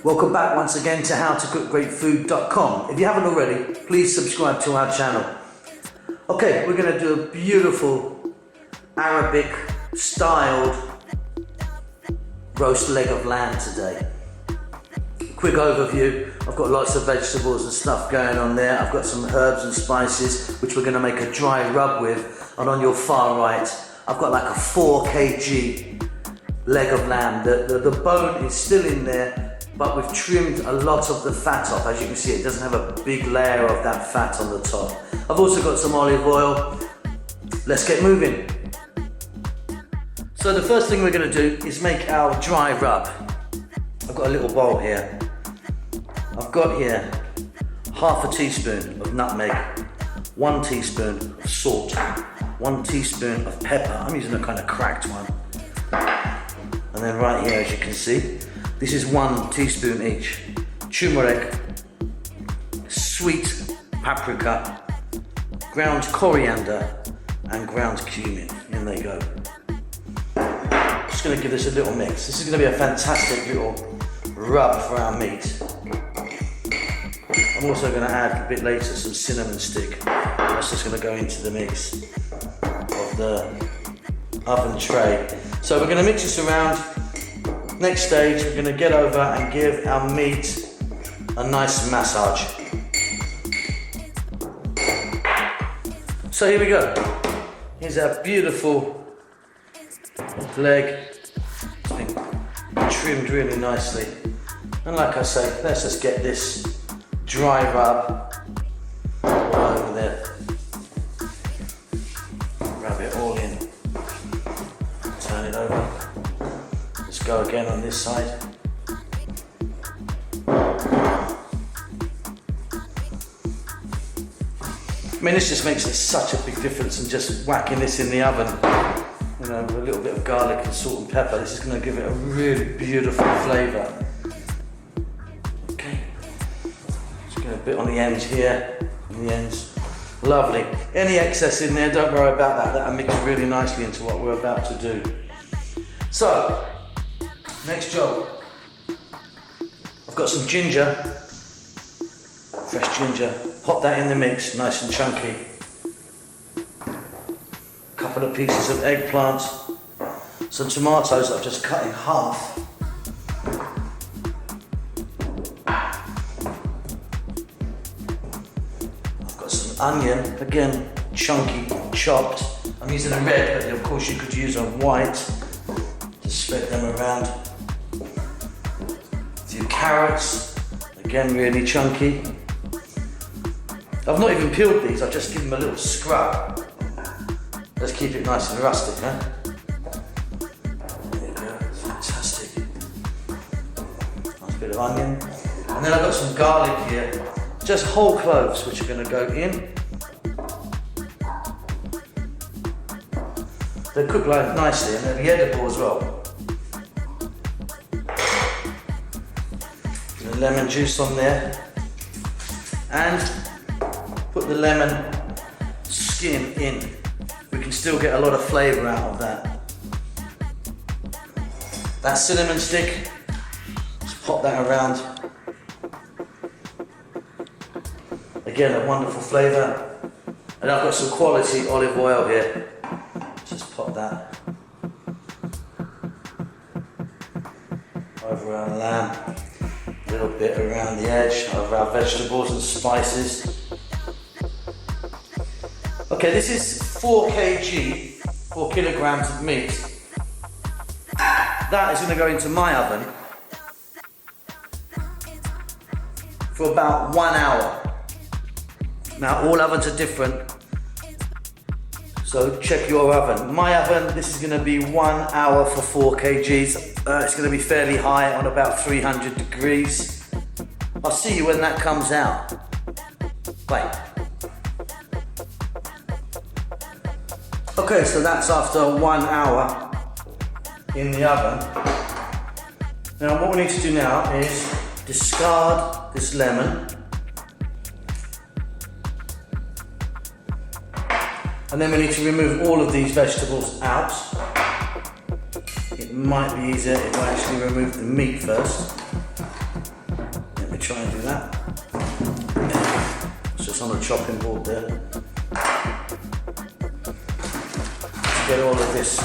Welcome back once again to howtocookgreatfood.com. If you haven't already, please subscribe to our channel. Okay, we're going to do a beautiful Arabic styled roast leg of lamb today. Quick overview, I've got lots of vegetables and stuff going on there. I've got some herbs and spices which we're going to make a dry rub with, and on your far right I've got like a 4 kg leg of lamb. The bone is still in there, but we've trimmed a lot of the fat off. As you can see, it doesn't have a big layer of that fat on the top. I've also got some olive oil. Let's get moving. So the first thing we're going to do is make our dry rub. I've got a little bowl here. I've got here half a teaspoon of nutmeg, 1 teaspoon of salt, 1 teaspoon of pepper. I'm using a kind of cracked one. And then right here, as you can see, this is 1 teaspoon each. Turmeric, sweet paprika, ground coriander, and ground cumin. In they go. Just going to give this a little mix. This is going to be a fantastic little rub for our meat. I'm also going to add a bit later some cinnamon stick. That's just going to go into the mix of the oven tray. So we're going to mix this around. Next stage, we're going to get over and give our meat a nice massage. So here we go. Here's our beautiful leg. It's been trimmed really nicely. And like I say, let's just get this dry rub all over there. Rub it all in. Turn it over. Let's go again on this side. I mean, this just makes such a big difference in just whacking this in the oven. You know, with a little bit of garlic and salt and pepper. This is going to give it a really beautiful flavour. Okay. Just get a bit on the ends here. On the ends. Lovely. Any excess in there, don't worry about that. That'll mix really nicely into what we're about to do. So, next job. I've got some ginger. Fresh ginger. Pop that in the mix, nice and chunky. A couple of pieces of eggplant. Some tomatoes that I've just cut in half. I've got some onion, again, chunky, chopped. I'm using a red, but of course you could use a white. Just spread them around. A few carrots, again, really chunky. I've not even peeled these, I've just given them a little scrub. Let's keep it nice and rustic, huh? There you go, fantastic. Nice bit of onion. And then I've got some garlic here. Just whole cloves, which are going to go in. They cook like nicely and they'll be edible as well. The lemon juice on there. And put the lemon skin in. We can still get a lot of flavour out of that. That cinnamon stick, just pop that around. Again, a wonderful flavour. And I've got some quality olive oil here. Just pop that over our lamb. A little bit around the edge of our vegetables and spices. Okay, this is 4 kilograms of meat. That is going to go into my oven for about 1 hour. Now, all ovens are different, so check your oven. My oven, this is going to be 1 hour for 4 kgs. It's going to be fairly high on about 300 degrees. I'll see you when that comes out. Wait. Okay, so that's after 1 hour in the oven. Now what we need to do now is discard this lemon. And then we need to remove all of these vegetables out. It might be easier if I actually remove the meat first. this on a chopping board there. To get all of this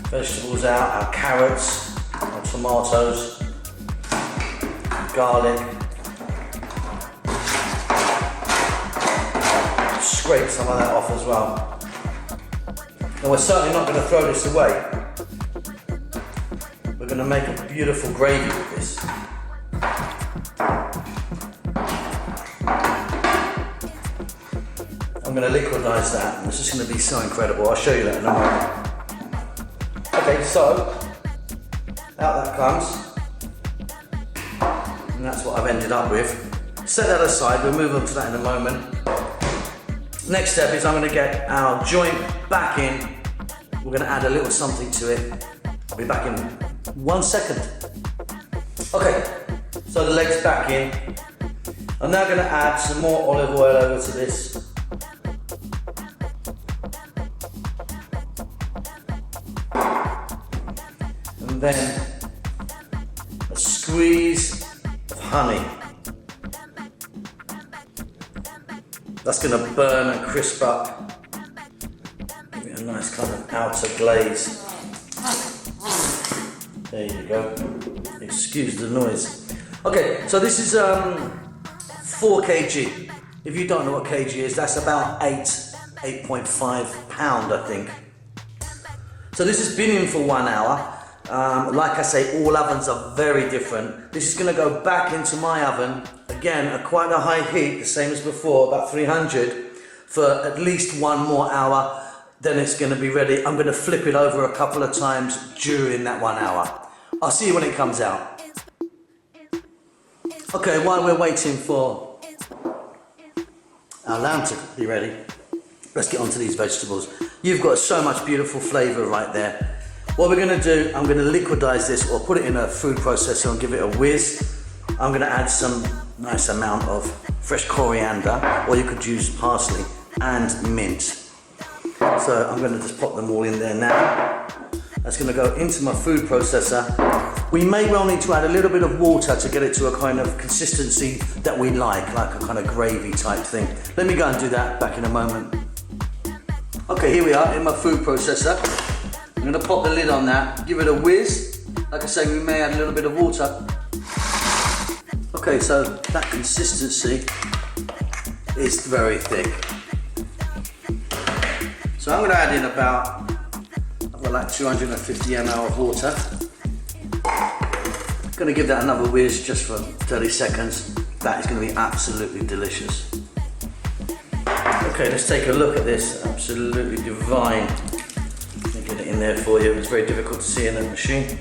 vegetables out, our carrots, our tomatoes, garlic. Scrape some of that off as well. And we're certainly not going to throw this away. We're going to make a beautiful gravy with this. I'm going to liquidize that, and it's just going to be so incredible. I'll show you that in a moment. Okay, so out that comes, and that's what I've ended up with. Set that aside, we'll move on to that in a moment. Next step is I'm going to get our joint back in. We're going to add a little something to it. I'll be back in 1 second. Okay, so the leg's back in. I'm now going to add some more olive oil over to this. And then a squeeze of honey. That's going to burn and crisp up. Give it a nice kind of outer glaze. There you go. Excuse the noise. Okay, so this is 4 kg. If you don't know what kg is, that's about 8.5 pound, I think. So this has been in for 1 hour. Like I say, all ovens are very different. This is going to go back into my oven, again at quite a high heat, the same as before, about 300, for at least 1 more hour. Then it's going to be ready. I'm going to flip it over a couple of times during that 1 hour. I'll see you when it comes out. Okay, while we're waiting for our lamb to be ready, let's get onto these vegetables. You've got so much beautiful flavour right there. What we're going to do, I'm going to liquidize this or put it in a food processor and give it a whiz. I'm going to add some nice amount of fresh coriander, or you could use parsley and mint. So I'm going to just pop them all in there now. That's going to go into my food processor. We may well need to add a little bit of water to get it to a kind of consistency that we like a kind of gravy type thing. Let me go and do that back in a moment. Okay, here we are in my food processor. I'm going to pop the lid on that, give it a whiz. Like I say, we may add a little bit of water. Okay, so that consistency is very thick. So I'm going to add in about, I've got like 250 ml of water. Going to give that another whiz just for 30 seconds. That is going to be absolutely delicious. Okay, let's take a look at this. Absolutely divine. Get it in there for you. It's very difficult to see in the machine.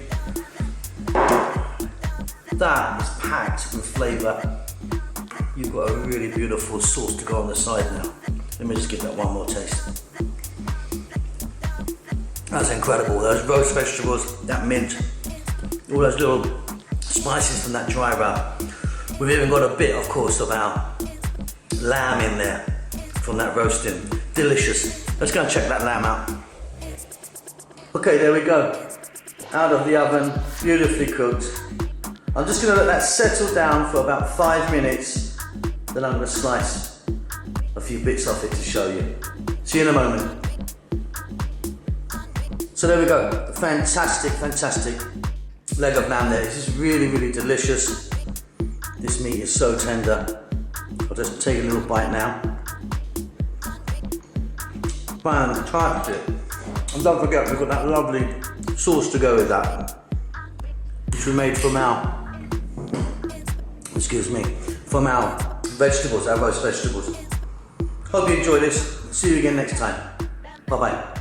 That is packed with flavour. You've got a really beautiful sauce to go on the side now. Let me just give that one more taste. That's incredible. Those roast vegetables, that mint, all those little spices from that dry rub. We've even got a bit, of course, of our lamb in there from that roasting. Delicious. Let's go and check that lamb out. Okay, there we go. Out of the oven, beautifully cooked. I'm just going to let that settle down for about 5 minutes. Then I'm going to slice a few bits off it to show you. See you in a moment. So there we go. Fantastic, fantastic leg of lamb there. This is really, really delicious. This meat is so tender. I'll just take a little bite now. Fantastic. And don't forget, we've got that lovely sauce to go with that, which we made from our, from our vegetables, our roast vegetables. Hope you enjoy this. See you again next time. Bye bye.